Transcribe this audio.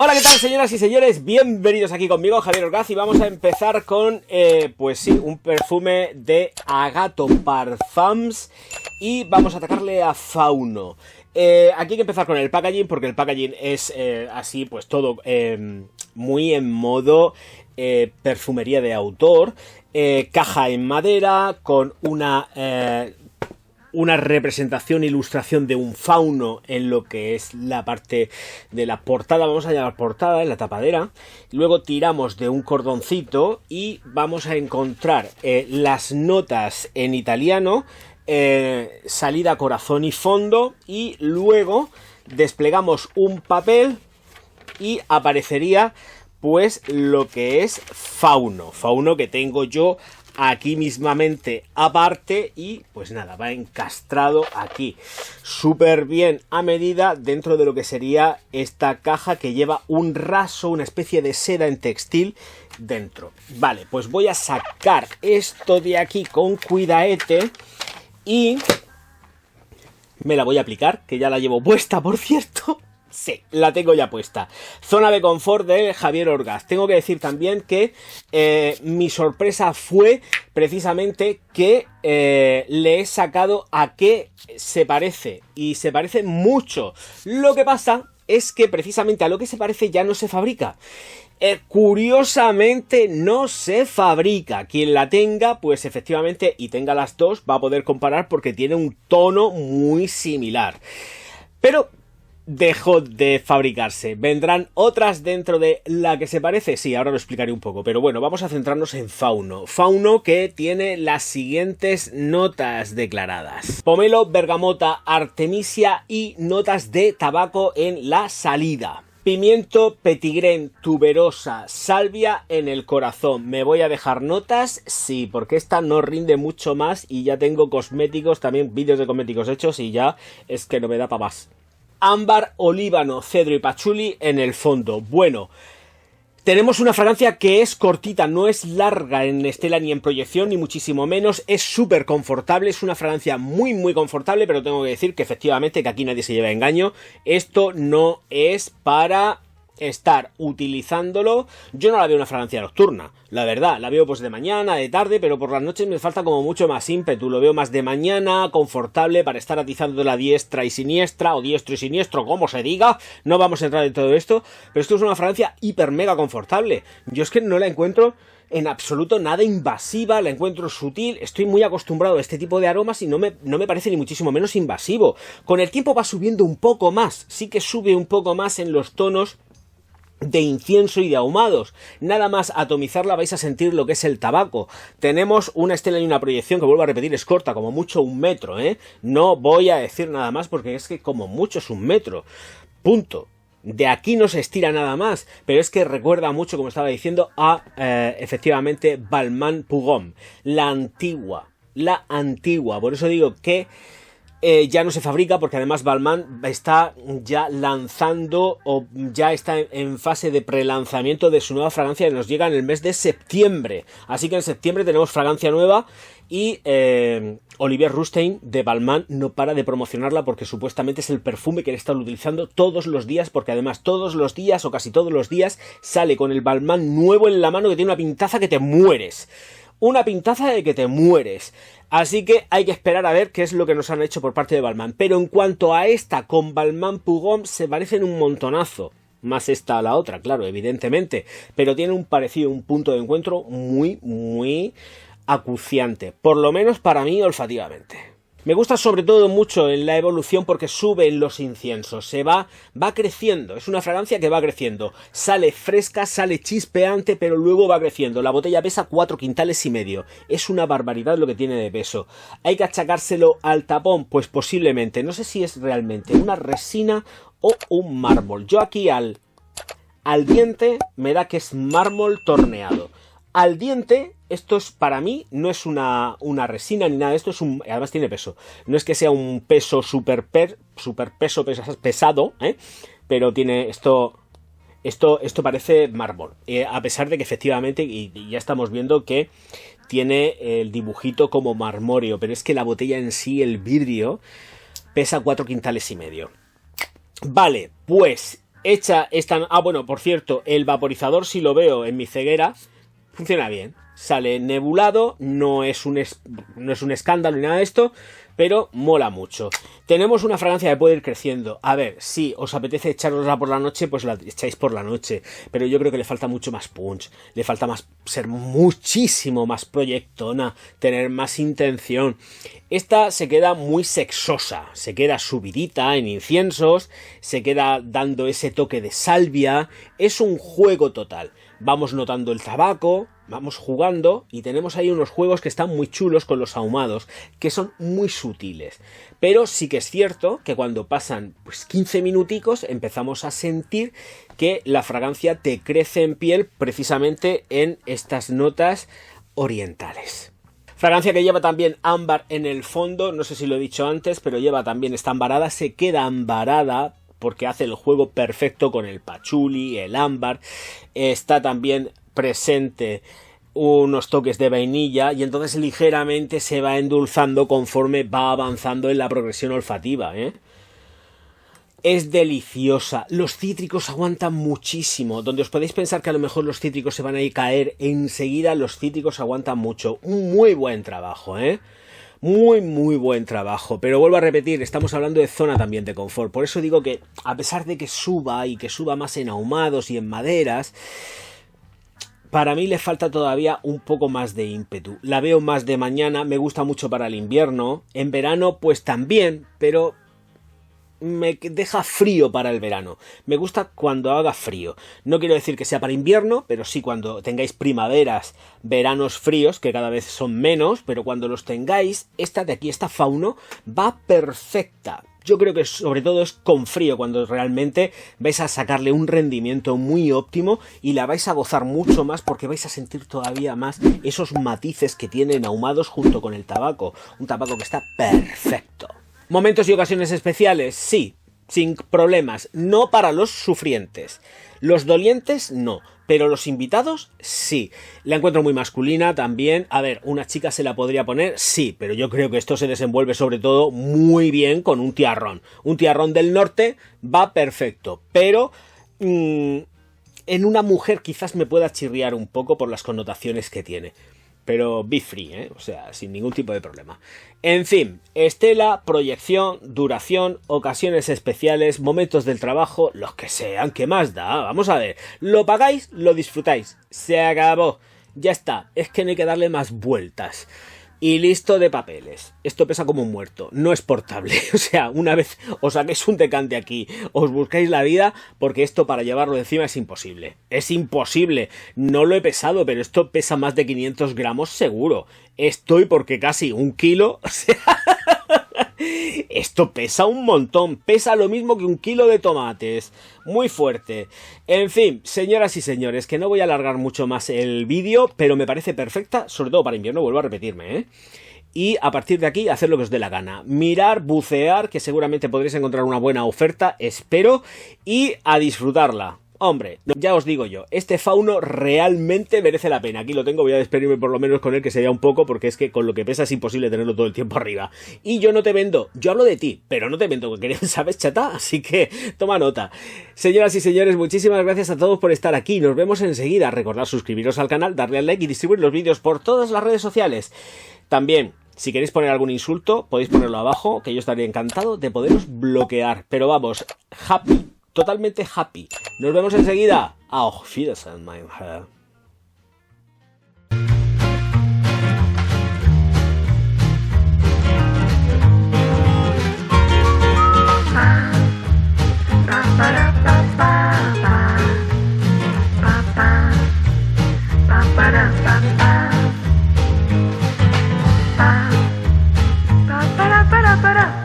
Hola, ¿qué tal, señoras y señores? Bienvenidos aquí conmigo, Javier Orgaz, y vamos a empezar con, pues sí, un perfume de Agato Parfums y vamos a atacarle a Fauno. Aquí hay que empezar con el packaging porque el packaging es así, pues todo muy en modo perfumería de autor, caja en madera con una representación, ilustración de un fauno en lo que es la parte de la portada, vamos a llamar portada, en la tapadera. Luego tiramos de un cordoncito y vamos a encontrar las notas en italiano, salida, corazón y fondo, y luego desplegamos un papel y aparecería pues lo que es Fauno que tengo yo aquí mismamente aparte y pues nada, va encastrado aquí súper bien a medida dentro de lo que sería esta caja que lleva un raso, una especie de seda en textil dentro. Vale, pues voy a sacar esto de aquí con cuidaete y me la voy a aplicar, que ya la llevo puesta, por cierto. Sí, la tengo ya puesta. Zona de confort de Javier Orgaz. Tengo que decir también que mi sorpresa fue precisamente que le he sacado a qué se parece. Y se parece mucho. Lo que pasa es que precisamente a lo que se parece ya no se fabrica. Curiosamente no se fabrica. Quien la tenga, pues efectivamente, y tenga las dos, va a poder comparar porque tiene un tono muy similar. Pero dejó de fabricarse. ¿Vendrán otras dentro de la que se parece? Sí, ahora lo explicaré un poco, pero bueno, vamos a centrarnos en Fauno. Fauno que tiene las siguientes notas declaradas: pomelo, bergamota, artemisia y notas de tabaco en la salida. Pimiento, petigrén, tuberosa, salvia en el corazón. ¿Me voy a dejar notas? Sí, porque esta no rinde mucho más y ya tengo cosméticos, también vídeos de cosméticos hechos y ya es que no me da para más. Ámbar, olíbano, cedro y pachuli en el fondo. Bueno, tenemos una fragancia que es cortita, no es larga en estela ni en proyección, ni muchísimo menos. Es súper confortable, es una fragancia muy muy confortable, pero tengo que decir que efectivamente, que aquí nadie se lleva engaño. Esto no es para estar utilizándolo. Yo no la veo una fragancia nocturna, la verdad, la veo pues de mañana, de tarde, pero por las noches me falta como mucho más ímpetu, lo veo más de mañana, confortable para estar atizando la diestra y siniestra, o diestro y siniestro, como se diga. No vamos a entrar en todo esto, pero esto es una fragancia hiper mega confortable. Yo es que no la encuentro en absoluto nada invasiva, la encuentro sutil, estoy muy acostumbrado a este tipo de aromas y no me parece ni muchísimo menos invasivo. Con el tiempo va subiendo un poco más, sí que sube un poco más en los tonos de incienso y de ahumados. Nada más atomizarla vais a sentir lo que es el tabaco. Tenemos una estela y una proyección que, vuelvo a repetir, es corta, como mucho 1 metro, ¿eh? No voy a decir nada más porque es que como mucho es 1 metro. Punto. De aquí no se estira nada más, pero es que recuerda mucho, como estaba diciendo, a efectivamente Balmain Pughomme, la antigua. Por eso digo que ya no se fabrica, porque además Balmain está ya lanzando o ya está en fase de prelanzamiento de su nueva fragancia que nos llega en el mes de septiembre. Así que en septiembre tenemos fragancia nueva y Olivier Rousteing de Balmain no para de promocionarla porque supuestamente es el perfume que él está utilizando todos los días, porque además todos los días o casi todos los días sale con el Balmain nuevo en la mano que tiene una pintaza que te mueres. Una pintaza de que te mueres. Así que hay que esperar a ver qué es lo que nos han hecho por parte de Balmain. Pero en cuanto a esta con Balmain Pughomme, se parecen un montonazo. Más esta a la otra, claro, evidentemente. Pero tienen un parecido, un punto de encuentro muy, muy acuciante. Por lo menos para mí, olfativamente. Me gusta sobre todo mucho en la evolución porque sube en los inciensos, va creciendo, es una fragancia que va creciendo, sale fresca, sale chispeante, pero luego va creciendo. La botella pesa 4,5 quintales, es una barbaridad lo que tiene de peso. ¿Hay que achacárselo al tapón? Pues posiblemente, no sé si es realmente una resina o un mármol. Yo aquí al diente me da que es mármol torneado. Al diente, esto es, para mí, no es una resina ni nada de esto, además tiene peso. No es que sea un peso super peso pesado, pero tiene esto parece mármol. A pesar de que efectivamente, y ya estamos viendo que tiene el dibujito como marmóreo, pero es que la botella en sí, el vidrio, pesa 4,5 quintales. Vale, pues Hecha esta... Ah, bueno, por cierto, el vaporizador, si lo veo en mi ceguera, funciona bien. Sale nebulado, no es un escándalo ni nada de esto, pero mola mucho. Tenemos una fragancia que puede ir creciendo. A ver, si os apetece echarosla por la noche, pues la echáis por la noche. Pero yo creo que le falta mucho más punch. Le falta más ser muchísimo más proyectona, tener más intención. Esta se queda muy sexosa, se queda subidita en inciensos, se queda dando ese toque de salvia. Es un juego total. Vamos notando el tabaco, vamos jugando y tenemos ahí unos juegos que están muy chulos con los ahumados, que son muy sutiles. Pero sí que es cierto que cuando pasan pues 15 minuticos empezamos a sentir que la fragancia te crece en piel precisamente en estas notas orientales. Fragancia que lleva también ámbar en el fondo, no sé si lo he dicho antes, pero lleva también, está ambarada, se queda ambarada porque hace el juego perfecto con el pachuli, el ámbar. Está también presente unos toques de vainilla y entonces ligeramente se va endulzando conforme va avanzando en la progresión olfativa, ¿eh? Es deliciosa. Los cítricos aguantan muchísimo. Donde os podéis pensar que a lo mejor los cítricos se van a ir a caer, enseguida los cítricos aguantan mucho. Un muy buen trabajo, ¿eh? Muy buen trabajo, pero vuelvo a repetir, estamos hablando de zona también de confort, por eso digo que a pesar de que suba y que suba más en ahumados y en maderas, para mí le falta todavía un poco más de ímpetu. La veo más de mañana, me gusta mucho para el invierno, en verano pues también, pero me deja frío para el verano. Me gusta cuando haga frío. No quiero decir que sea para invierno, pero sí cuando tengáis primaveras, veranos fríos, que cada vez son menos, pero cuando los tengáis, esta de aquí, esta Fauno, va perfecta. Yo creo que sobre todo es con frío cuando realmente vais a sacarle un rendimiento muy óptimo y la vais a gozar mucho más porque vais a sentir todavía más esos matices que tienen ahumados junto con el tabaco. Un tabaco que está perfecto. ¿Momentos y ocasiones especiales? Sí, sin problemas. No para los sufrientes. Los dolientes, no. Pero los invitados, sí. La encuentro muy masculina también. A ver, ¿una chica se la podría poner? Sí, pero yo creo que esto se desenvuelve sobre todo muy bien con un tiarrón. Un tiarrón del norte va perfecto, pero en una mujer quizás me pueda chirriar un poco por las connotaciones que tiene. Pero be free, ¿eh? O sea, sin ningún tipo de problema. En fin, estela, proyección, duración, ocasiones especiales, momentos del trabajo, los que sean, ¿qué más da? Vamos a ver, lo pagáis, lo disfrutáis, se acabó, ya está, es que no hay que darle más vueltas. Y listo de papeles. Esto pesa como un muerto. No es portable. O sea, una vez os saquéis un decante aquí, os buscáis la vida, porque esto para llevarlo encima es imposible. Es imposible. No lo he pesado, pero esto pesa más de 500 gramos seguro. Estoy porque casi 1 kilo. O sea... Esto pesa un montón, pesa lo mismo que 1 kilo de tomates, muy fuerte. En fin, señoras y señores, que no voy a alargar mucho más el vídeo, pero me parece perfecta, sobre todo para invierno, vuelvo a repetirme, ¿eh? Y a partir de aquí, hacer lo que os dé la gana. Mirar, bucear, que seguramente podréis encontrar una buena oferta, espero, y a disfrutarla. Hombre, ya os digo yo, este Fauno realmente merece la pena. Aquí lo tengo, voy a despedirme por lo menos con él, que se vea un poco, porque es que con lo que pesa es imposible tenerlo todo el tiempo arriba. Y yo no te vendo, yo hablo de ti, pero no te vendo, ¿sabes, chata? Así que toma nota. Señoras y señores, muchísimas gracias a todos por estar aquí. Nos vemos enseguida. Recordad suscribiros al canal, darle al like y distribuir los vídeos por todas las redes sociales. También, si queréis poner algún insulto, podéis ponerlo abajo, que yo estaría encantado de poderos bloquear. Pero vamos, happy. Totalmente happy. Nos vemos enseguida. Auf Wiedersehen, mein Herr. Para